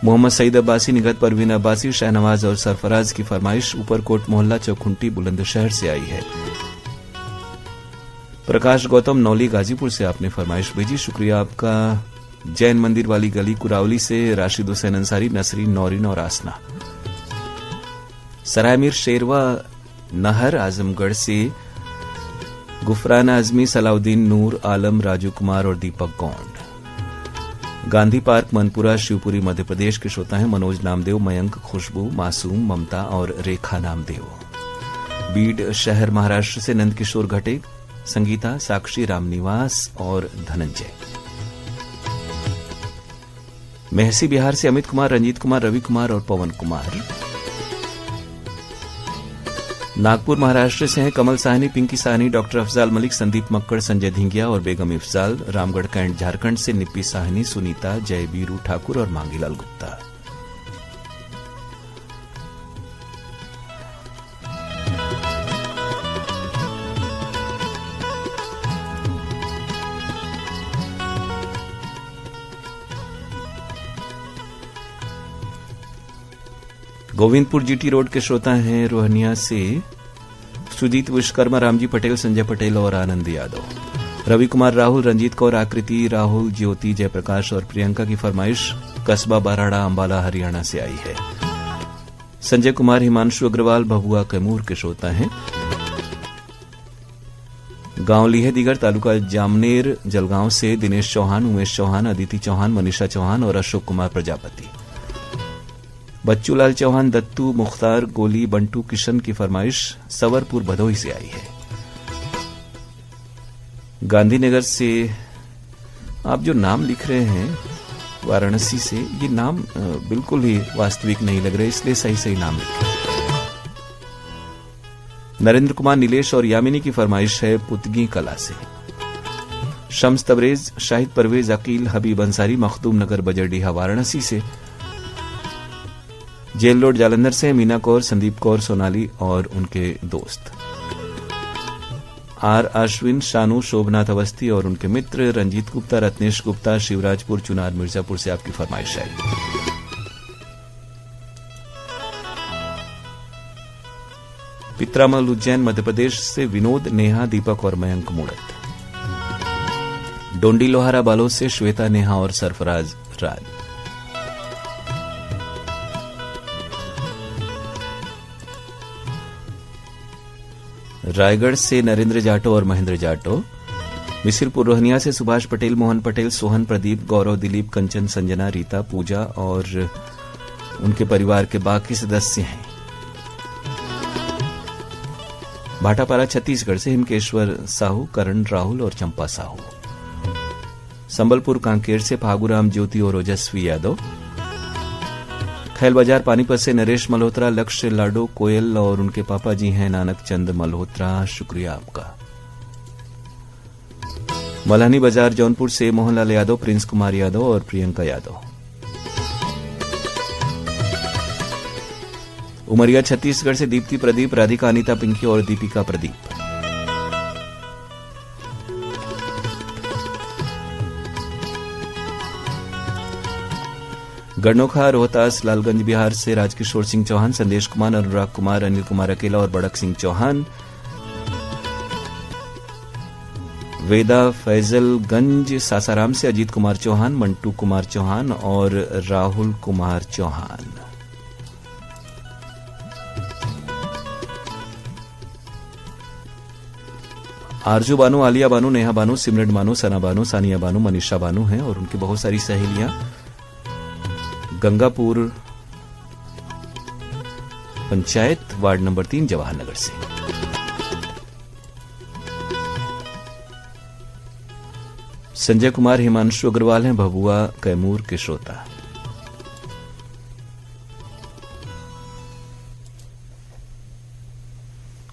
मोहम्मद सईद अब्बासी, निगत परवीन अब्बासी, शाहनवाज और सरफराज की फरमाइश ऊपरकोट मोहल्ला चौखुंटी बुलंदशहर से आई है। प्रकाश गौतम नौली गाजीपुर से आपने फरमाइश भेजी, शुक्रिया आपका। जैन मंदिर वाली गली कुरावली से राशिद हुसैन अंसारी, नसरीन, नौरीन और आसना। सरायमीर शेरवा नहर आजमगढ़ से गुफरान आजमी, सलाउद्दीन, नूर आलम, राजू कुमार और दीपक गौंड। गांधी पार्क मनपुरा शिवपुरी मध्य प्रदेश के श्रोता हैं मनोज नामदेव, मयंक, खुशबू, मासूम, ममता और रेखा नामदेव। बीड शहर महाराष्ट्र से नंदकिशोर घटे, संगीता, साक्षी, रामनिवास और धनंजय। मेहसी बिहार से अमित कुमार, रंजीत कुमार, रवि कुमार और पवन कुमार। नागपुर महाराष्ट्र से हैं कमल साहनी, पिंकी साहनी, डॉक्टर अफजाल मलिक, संदीप मक्कड़, संजय धिंगिया और बेगम इफ्जाल। रामगढ़ कैंट झारखंड से निप्पी साहनी, सुनीता, जय बीरू ठाकुर और मांगीलाल गुप्ता। गोविंदपुर जीटी रोड के श्रोता हैं रोहनिया से सुजीत विश्वकर्मा, रामजी पटेल, संजय पटेल और आनंद यादव। रवि कुमार राहुल, रंजीत कौर, आकृति राहुल, ज्योति, जयप्रकाश और प्रियंका की फरमाइश कस्बा बाराड़ा अंबाला हरियाणा से आई है। संजय कुमार, हिमांशु अग्रवाल, भभुआ कैमूर के श्रोता हैं। गांव लीहेदीगर, तालुका जामनेर, जलगांव से दिनेश चौहान, उमेश चौहान, अदिति चौहान, मनीषा चौहान और अशोक कुमार प्रजापति। बच्चूलाल चौहान, दत्तू, मुख्तार, गोली, बंटू, किशन की फरमाइश सवरपुर भदोही से आई है। गांधीनगर से आप जो नाम लिख रहे हैं वाराणसी से, ये नाम बिल्कुल ही वास्तविक नहीं लग रहे, इसलिए सही नाम लिखें। नरेंद्र कुमार, नीलेश और यामिनी की फरमाइश है पुतगी कला से। शम्स तबरेज, शाहिद परवेज, अकील, हबीब अंसारी, मखदूम नगर, बजरडीहा वाराणसी से। जेल रोड जालंधर से मीना कौर, संदीप कौर, सोनाली और उनके दोस्त। आर अश्विन, शानू, शोभनाथ अवस्थी और उनके मित्र रंजीत गुप्ता, रत्नेश गुप्ता, शिवराजपुर, चुनार, मिर्जापुर से आपकी फरमाइश आई। पित्रामल, उज्जैन मध्य प्रदेश से विनोद, नेहा, दीपक और मयंक मूड़त। डोंडी लोहारा बालोद से श्वेता, नेहा और सरफराज राज। रायगढ़ से नरेंद्र जाटो और महेंद्र जाटो। मिसिरपुर रोहनिया से सुभाष पटेल, मोहन पटेल, सोहन, प्रदीप, गौरव, दिलीप, कंचन, संजना, रीता, पूजा और उनके परिवार के बाकी सदस्य हैं। भाटापारा छत्तीसगढ़ से हिमकेश्वर साहू, करण राहुल और चंपा साहू। संबलपुर कांकेर से फागुराम, ज्योति और ओजस्वी यादव। खैल बाजार पानीपत से नरेश मल्होत्रा, लक्ष्य, लाडो, कोयल और उनके पापा जी हैं नानक चंद मल्होत्रा, शुक्रिया आपका। मल्हानी बाजार जौनपुर से मोहनलाल यादव, प्रिंस कुमार यादव और प्रियंका यादव। उमरिया छत्तीसगढ़ से दीप्ति प्रदीप, राधिका, अनीता, पिंकी और दीपिका प्रदीप। गढ़नोखा रोहतास लालगंज बिहार से राजकिशोर सिंह चौहान, संदेश कुमार, अनुराग कुमार, अनिल कुमार अकेला और बड़क सिंह चौहान। वेदा फैजलगंज सासाराम से अजीत कुमार चौहान, मंटू कुमार चौहान और राहुल कुमार चौहान। आरजू बानू, आलिया बानू, नेहा बानू, सिमरन बानू, सना बानू, सानिया बानू, मनीषा बानू हैं और उनकी बहुत सारी सहेलियां। गंगापुर पंचायत वार्ड नंबर 3 जवाहर नगर से। संजय कुमार, हिमांशु अग्रवाल हैं भभुआ कैमूर के श्रोता।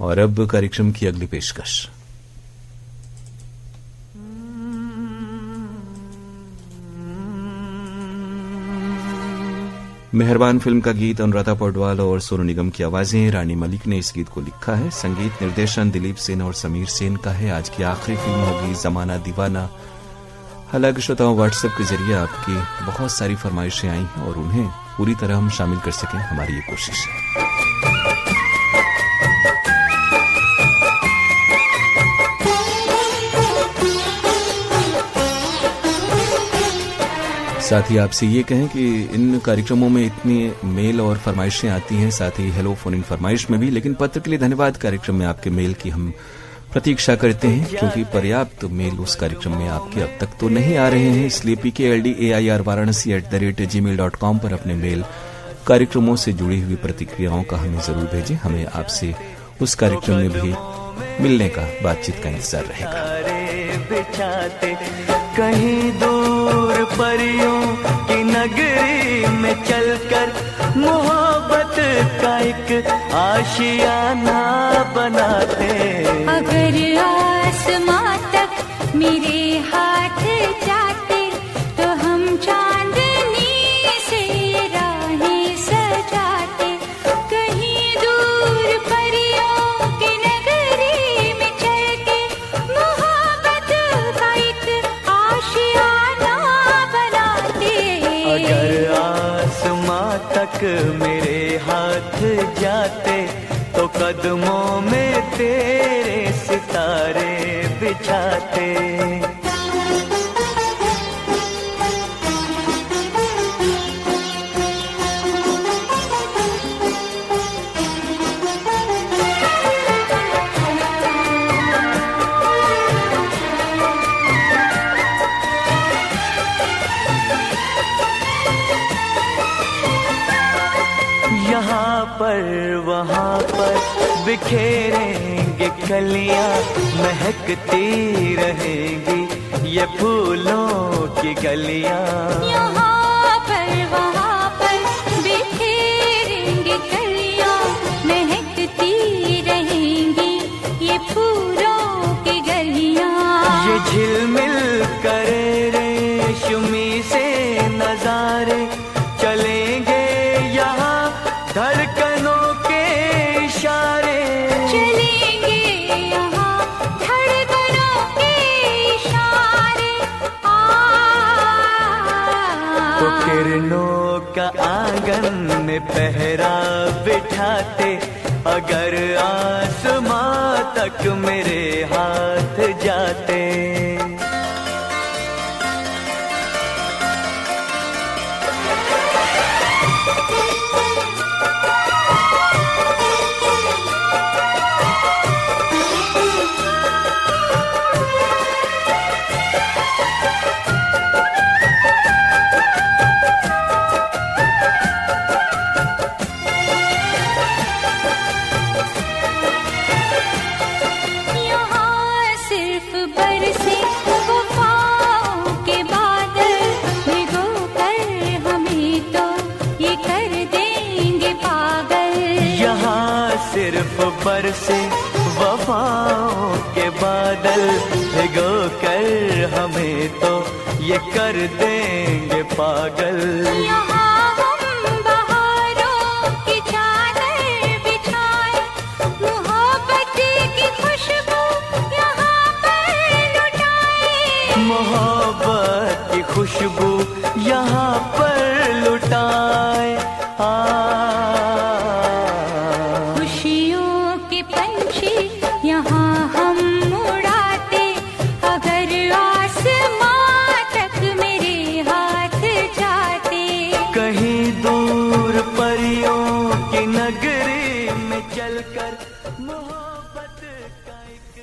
और अब कार्यक्रम की अगली पेशकश। मेहरबान फिल्म का गीत अनुराधा पौडवाल और सोनू निगम की आवाजें। रानी मलिक ने इस गीत को लिखा है। संगीत निर्देशन दिलीप सेन और समीर सेन का है। आज की आखिरी फिल्म होगी जमाना दीवाना। हालांकि श्रोताओं, व्हाट्सएप के जरिए आपकी बहुत सारी फरमाइशें आई हैं और उन्हें पूरी तरह हम शामिल कर सकें, हमारी ये कोशिश है। साथ ही आपसे ये कहें कि इन कार्यक्रमों में इतनी मेल और फरमाइशें आती हैं, साथ ही हेलो फोन इन फरमाइश में भी, लेकिन पत्र के लिए धन्यवाद। कार्यक्रम में आपके मेल की हम प्रतीक्षा करते हैं, क्योंकि पर्याप्त मेल उस कार्यक्रम में आपके अब तक तो नहीं आ रहे हैं। इसलिए pkldair@varanasi@gmail.com पर अपने मेल कार्यक्रमों से जुड़ी हुई प्रतिक्रियाओं का हमें जरूर भेजें। हमें आपसे उस कार्यक्रम में भी मिलने का, बातचीत का इंतजार रहेगा। कहीं दूर परियों की नगरी में चलकर मोहब्बत का एक आशियाना बनाते। अगर आसमां तक मेरे हाथ जाते तो हम चांदनी से राहें सजाते। कहीं दूर परियों की नगरी में चल के मोहब्बत का एक आशियाना बनाते। अगर आसमां तक मेरे हाथ जाते तो कदमों में तेरे सितारे बिछाते। यहाँ पर वहाँ पर बिखेरेंगे कलियाँ, महकती रहेंगी ये फूलों की गलियाँ। यहाँ पर वहाँ पर बिखेरेंगे कलियाँ, महकती रहेंगी ये फूलों की गलियाँ। ये झिलमिल करे रेशमी से नजारे चलेंगे यहाँ धड़कनों के इशारे। चलेंगे यहाँ धड़कनों के इशारे। तो किरणों का आंगन में पहरा बिठाते। अगर आसमां तक मेरे हाथ जाते। बरसे वफाओं के बादल, भिगो कर हमें तो ये कर देंगे पागल। यहाँ हम बहारों की चादर बिछाए, मोहब्बत की खुशबू यहाँ पर लुटाए। मोहब्बत की खुशबू यहाँ पर लुटाए। यहाँ हम उड़ाते। अगर आसमां तक मेरे हाथ जाते। कहीं दूर परियों की नगरी में चलकर मोहब्बत का एक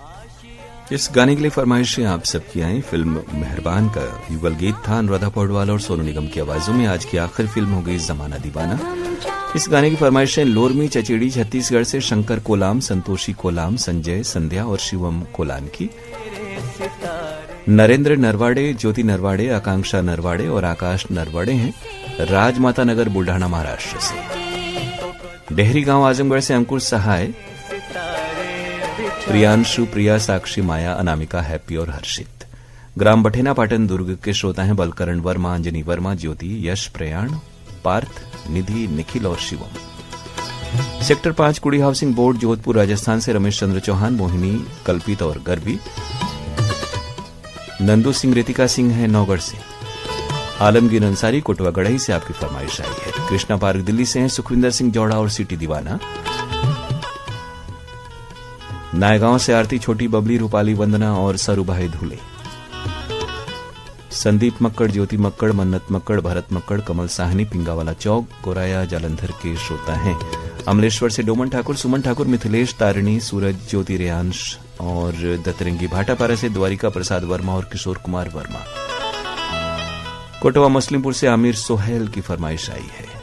आशिया। इस गाने के लिए फरमाइशें आप सबकी आई। फिल्म मेहरबान का युगल गीत था अनुराधा पौडवाल और सोनू निगम की आवाजों में। आज की आखिरी फिल्म हो गई जमाना दीवाना। इस गाने की फरमाइशें लोरमी चचेड़ी छत्तीसगढ़ से शंकर कोलाम, संतोषी कोलाम, संजय, संध्या और शिवम कोलान की। नरेंद्र नरवाड़े, ज्योति नरवाड़े, आकांक्षा नरवाड़े और आकाश नरवाड़े हैं राजमाता नगर बुल्ढाना महाराष्ट्र से। डेहरी गांव आजमगढ़ से अंकुर सहाय, प्रियांशु, प्रिया, साक्षी, माया, अनामिका, हैप्पी और हर्षित। ग्राम बठेना पाटन दुर्ग के श्रोता हैं बलकरण वर्मा, अंजनी वर्मा, ज्योति, यश, प्रयाण, पार्थ, निधि, निखिल और शिवम। सेक्टर 5 कुड़ी हाउसिंग बोर्ड जोधपुर राजस्थान से रमेश चंद्र चौहान, मोहिनी, कल्पित और गर्भी। नंदू सिंह, रितिका सिंह है नौगढ़ से। आलमगीर अंसारी कोटवा गढ़ई से आपकी फरमाइश आई है। कृष्णा पार्क दिल्ली से हैं सुखविंदर सिंह जौड़ा और सिटी दीवाना। नायगांव से आरती, छोटी बबली, रूपाली, वंदना और सरूभाई धुले। संदीप मक्कड़, ज्योति मक्कड़, मन्नत मक्कड़, भरत मक्कड़, कमल साहनी, पिंगावाला चौक, गोराया जालंधर के श्रोता हैं। अमलेश्वर से डोमन ठाकुर, सुमन ठाकुर, मिथिलेश, तारिणी, सूरज, ज्योति, रेयांश, और दतरंगी भाटापारा से द्वारिका प्रसाद वर्मा और किशोर कुमार वर्मा। कोटवा मुस्लिमपुर से आमिर सोहेल की फरमाइश आई है।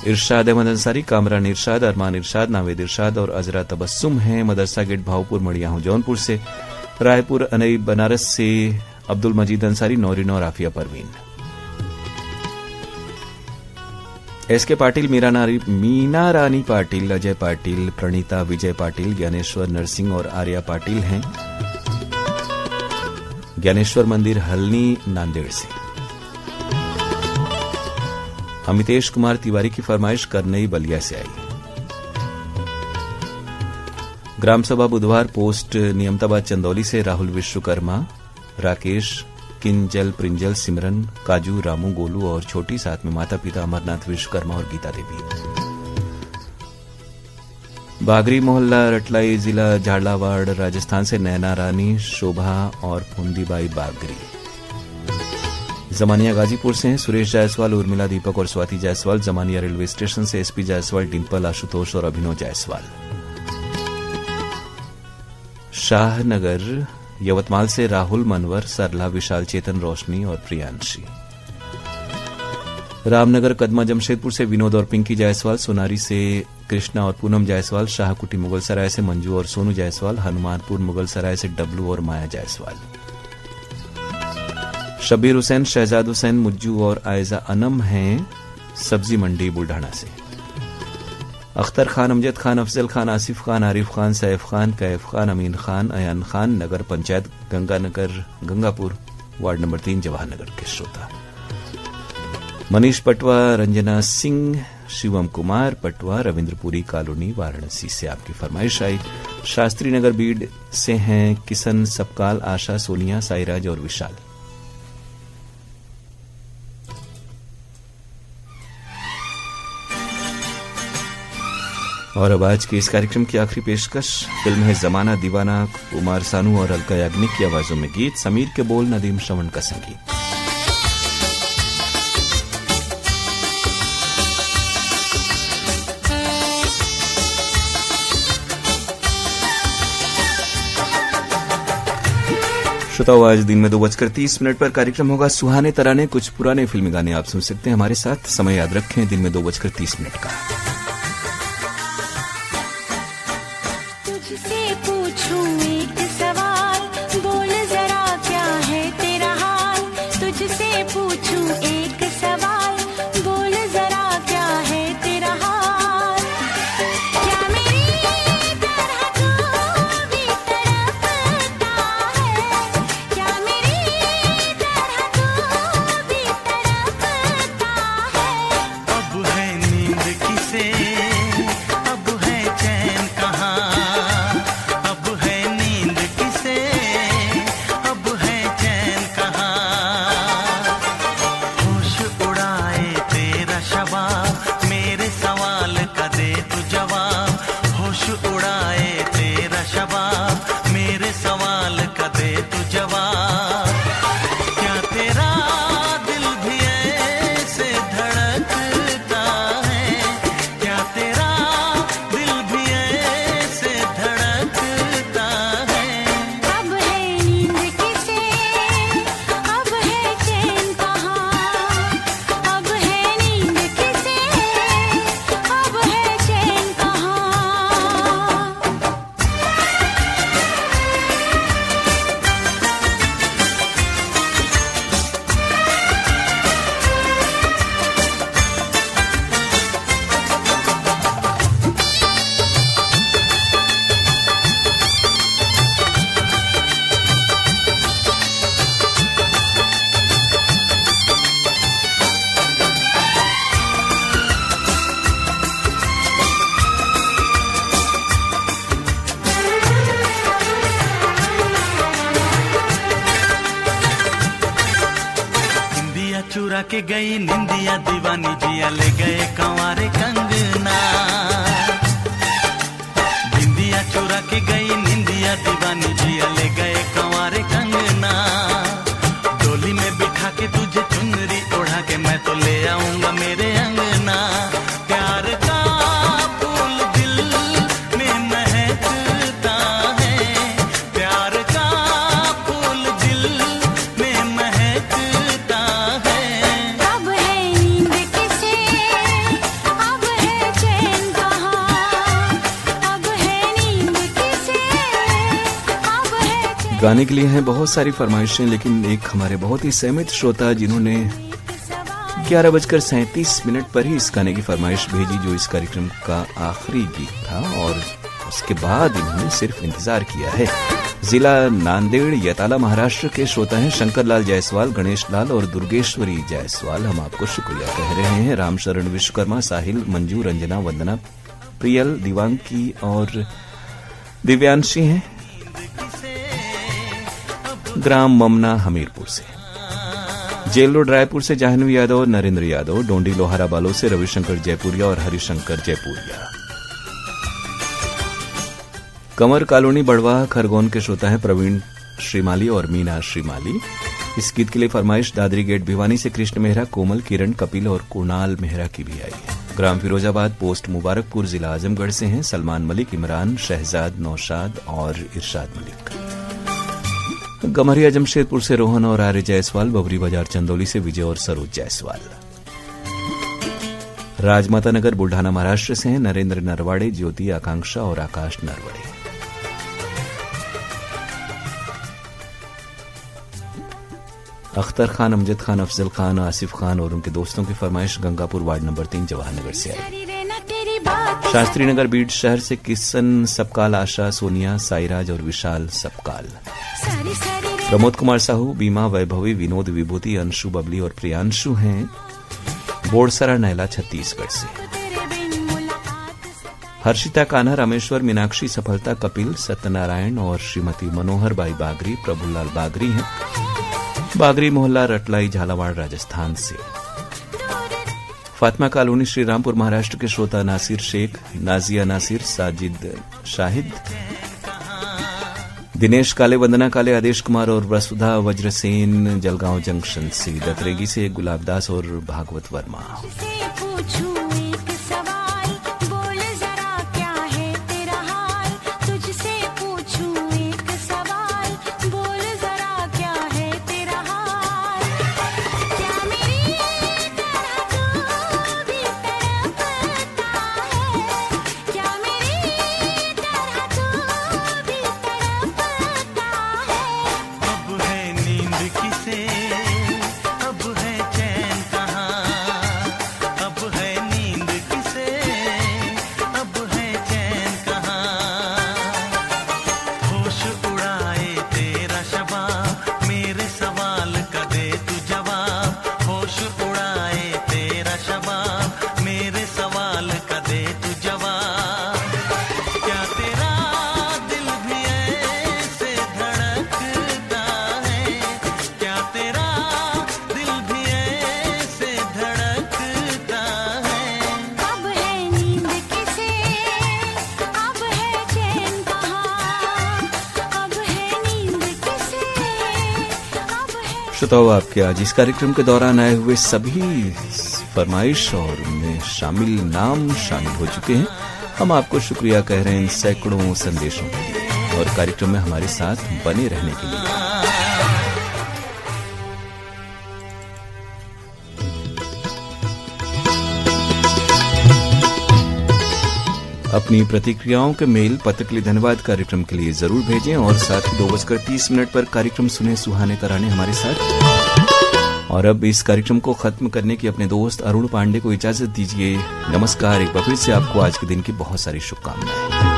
इरशाद अहमद अंसारी, कामरान इरशाद, अरमान इरशाद, नावेद इरशाद और अजरा तबस्सुम हैं मदरसा गेट भावपुर मड़ियाहू जौनपुर से। रायपुर अनई बनारस से अब्दुल मजीद अंसारी, नौरीन और आफिया परवीन। एसके पाटिल, मीना रानी पाटिल, अजय पाटिल, प्रणीता विजय पाटिल, ज्ञानेश्वर नरसिंह और आर्या पाटिल हैं ज्ञानेश्वर मंदिर हल्नी नांदेड़ से। अमितेश कुमार तिवारी की फरमाइश करनई बलिया से आई। ग्राम सभा बुधवार पोस्ट नियमताबाद चंदौली से राहुल विश्वकर्मा, राकेश, किंजल, प्रिंजल, सिमरन, काजू, रामू, गोलू और छोटी, साथ में माता पिता अमरनाथ विश्वकर्मा और गीता देवी। बागरी मोहल्ला रटलाई, जिला झालावाड़, राजस्थान से नैना रानी, शोभा और फुंदीबाई बागरी। जमानिया गाजीपुर से हैं सुरेश जायसवाल, उर्मिला, दीपक और स्वाति जायसवाल। जमानिया रेलवे स्टेशन से एसपी जायसवाल, डिंपल, आशुतोष और अभिनव जायसवाल। शाहनगर यवतमाल से राहुल, मनवर, सरला, विशाल, चेतन, रोशनी और प्रियांशी। रामनगर कदमा जमशेदपुर से विनोद और पिंकी जायसवाल। सोनारी से कृष्णा और पूनम जायसवाल। शाहकुटी मुगल सराय से मंजू और सोनू जायसवाल। हनुमानपुर मुगल सराय से डब्लू और माया जायसवाल। शबीर हुसैन, शहजाद हुसैन, मुज्जू और आयजा अनम हैं सब्जी मंडी बुल्ढाना से। अख्तर खान, अमजद खान, अफजल खान, आसिफ खान, आरिफ खान, सैफ खान, कैफ खान, अमीन खान, अयान खान, नगर पंचायत गंगानगर, गंगापुर, वार्ड नंबर 3, जवाहर नगर के श्रोता। मनीष पटवा, रंजना सिंह, शिवम कुमार पटवा, रविंद्रपुरी कॉलोनी, वाराणसी से आपकी फरमाइश आई। शास्त्री नगर बीड से हैं किशन, सबकाल, आशा, सोनिया, साईराज और विशाल। और अब आज के इस कार्यक्रम की आखिरी पेशकश फिल्म है जमाना दीवाना। कुमार सानू और अलका याग्निक की आवाजों में गीत, समीर के बोल, नदीम श्रवण का संगीत। श्रोताओ, आज दिन में 2:30 पर कार्यक्रम होगा सुहाने तराने। कुछ पुराने फिल्मी गाने आप सुन सकते हैं हमारे साथ। समय याद रखें, दिन में 2:30 का। चुरा के गई निंदिया दीवानी, जिया ले गए कंवारे कंगना। बिंदिया चुरा के गई निंदिया दीवानी, जिया ले गए कंवारे कंगना। डोली में बिठा के तुझे चुनरी ओढ़ा के मैं तो ले आऊंगा मेरे अंगना। प्यार का फूल दिल में महकता है, गाने के लिए हैं बहुत सारी फरमाइशें, लेकिन एक हमारे बहुत ही सहमित श्रोता जिन्होंने 11:37 पर ही इस गाने की फरमाइश भेजी, जो इस कार्यक्रम का आखिरी गीत था, और उसके बाद इन्होंने सिर्फ इंतजार किया है। जिला नांदेड़ यताला महाराष्ट्र के श्रोता हैं शंकरलाल जायसवाल, गणेश लाल और दुर्गेश्वरी जायसवाल। हम आपको शुक्रिया कह रहे हैं। रामशरण विश्वकर्मा, साहिल, मंजू, रंजना, वंदना, प्रियल, दिवांकी और दिव्यांशी हैं ग्राम ममना हमीरपुर से। जेल रोड रायपुर से जाह्नवी यादव, नरेंद्र यादव, डोंडी लोहारा बालो से रविशंकर जयपुरिया और हरिशंकर जयपुरिया। कंवर कॉलोनी बड़वाह खरगोन के श्रोता हैं प्रवीण श्रीमाली और मीना श्रीमाली। इस गीत के लिए फरमाइश दादरी गेट भिवानी से कृष्ण मेहरा, कोमल, किरण, कपिल और कुणाल मेहरा की भी आई है। ग्राम फिरोजाबाद पोस्ट मुबारकपुर जिला आजमगढ़ से हैं सलमान मलिक, इमरान, शहजाद, नौशाद और इरशाद मलिक। गमरिया जमशेदपुर से रोहन और आर्य जायसवाल, बबरी बाजार चंदौली से विजय और सरोज जायसवाल। राजमाता नगर बुल्ढाना महाराष्ट्र से हैं नरेंद्र नरवाड़े, ज्योति, आकांक्षा और आकाश नरवाड़े। अख्तर खान, अमजद खान, अफजल खान, आसिफ खान और उनके दोस्तों की फरमाइश गंगापुर वार्ड नंबर 3 जवाहरनगर से आई। शास्त्री नगर बीड शहर से किशन सबकाल, आशा, सोनिया, साईराज और विशाल सबकाल। प्रमोद कुमार साहू, बीमा, वैभवी, विनोद, विभूति, अंशु, बबली और प्रियांशु हैं बोड़सरा नैला छत्तीसगढ़ से। हर्षिता कान्हा, रामेश्वर, मीनाक्षी, सफलता, कपिल, सत्यनारायण और श्रीमती मनोहर बाई बागरी, प्रभुलाल बागरी हैं बागरी मोहल्ला, रटलाई, झालावाड़, राजस्थान से। फातिमा कॉलोनी श्रीरामपुर महाराष्ट्र के श्रोता नासिर शेख, नाजिया नासिर, साजिद शाहिद, दिनेश काले, वंदना काले, आदेश कुमार और वसुधा वज्रसेन जलगांव जंक्शन से। दतरेगी से गुलाबदास और भागवत वर्मा। श्रोताओं, आपके आज इस कार्यक्रम के दौरान आए हुए सभी फरमाइश और उनमें शामिल नाम शामिल हो चुके हैं। हम आपको शुक्रिया कह रहे हैं इन सैकड़ों संदेशों के लिए और कार्यक्रम में हमारे साथ बने रहने के लिए। अपनी प्रतिक्रियाओं के मेल पत्र के लिए धन्यवाद कार्यक्रम के लिए जरूर भेजें और साथ ही 2:30 पर कार्यक्रम सुने सुहाने तराने हमारे साथ। और अब इस कार्यक्रम को खत्म करने की अपने दोस्त अरुण पांडे को इजाजत दीजिए। नमस्कार। एक बार फिर से आपको आज के दिन की बहुत सारी शुभकामनाएं।